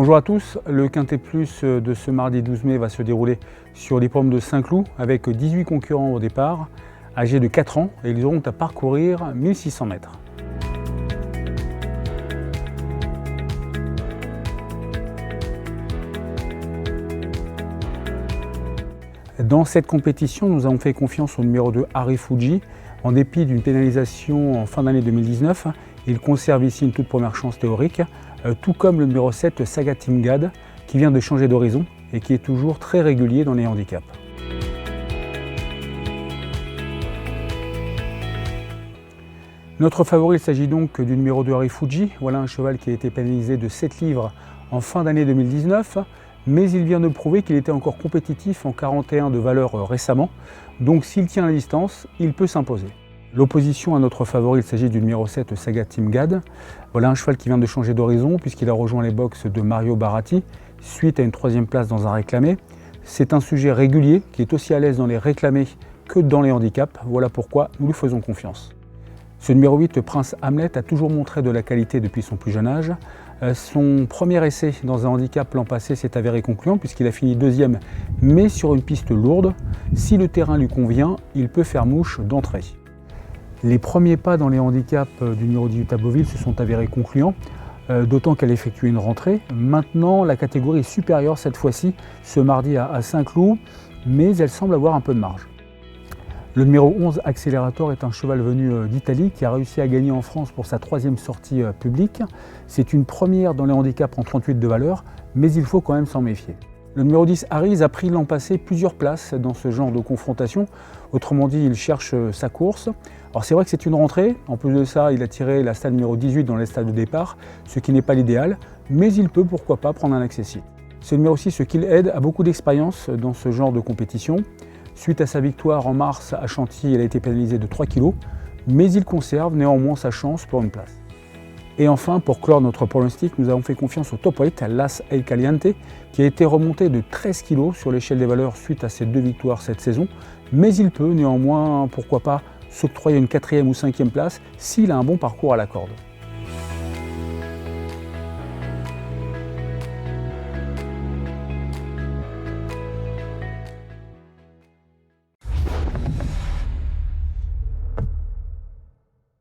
Bonjour à tous, le Quintet Plus de ce mardi 12 mai va se dérouler sur l'hippodrome de Saint-Cloud avec 18 concurrents au départ, âgés de 4 ans, et ils auront à parcourir 1600 mètres. Dans cette compétition, nous avons fait confiance au numéro 2 Harry Fuji. En dépit d'une pénalisation en fin d'année 2019, il conserve ici une toute première chance théorique, tout comme le numéro 7 Saga Team Gad, qui vient de changer d'horizon et qui est toujours très régulier dans les handicaps. Notre favori, il s'agit donc du numéro 2 Harry Fuji. Voilà un cheval qui a été pénalisé de 7 livres en fin d'année 2019, mais il vient de prouver qu'il était encore compétitif en 41 de valeur récemment. Donc s'il tient la distance, il peut s'imposer. L'opposition à notre favori, il s'agit du numéro 7 Saga Team Gad. Voilà un cheval qui vient de changer d'horizon puisqu'il a rejoint les box de Mario Baratti suite à une 3e place dans un réclamé. C'est un sujet régulier qui est aussi à l'aise dans les réclamés que dans les handicaps. Voilà pourquoi nous lui faisons confiance. Ce numéro 8, Prince Hamlet, a toujours montré de la qualité depuis son plus jeune âge. Son premier essai dans un handicap l'an passé s'est avéré concluant puisqu'il a fini 2e, mais sur une piste lourde. Si le terrain lui convient, il peut faire mouche d'entrée. Les premiers pas dans les handicaps du numéro 18 à Beauville se sont avérés concluants, d'autant qu'elle a effectué une rentrée. Maintenant, la catégorie est supérieure cette fois-ci, ce mardi à Saint-Cloud, mais elle semble avoir un peu de marge. Le numéro 11, Accélérateur, est un cheval venu d'Italie qui a réussi à gagner en France pour sa 3e sortie publique. C'est une première dans les handicaps en 38 de valeur, mais il faut quand même s'en méfier. Le numéro 10, Harry's, a pris l'an passé plusieurs places dans ce genre de confrontation. Autrement dit, il cherche sa course. Alors c'est vrai que c'est une rentrée. En plus de ça, il a tiré la stade numéro 18 dans les stades de départ, ce qui n'est pas l'idéal, mais il peut pourquoi pas prendre un accessible. Ce numéro 6, Kill Aid, a beaucoup d'expérience dans ce genre de compétition. Suite à sa victoire en mars à Chantilly, il a été pénalisé de 3 kg, mais il conserve néanmoins sa chance pour une place. Et enfin, pour clore notre pronostic, nous avons fait confiance au top 8, Las El Caliente, qui a été remonté de 13 kg sur l'échelle des valeurs suite à ses 2 victoires cette saison, mais il peut néanmoins, pourquoi pas, s'octroyer une 4e ou 5e place s'il a un bon parcours à la corde.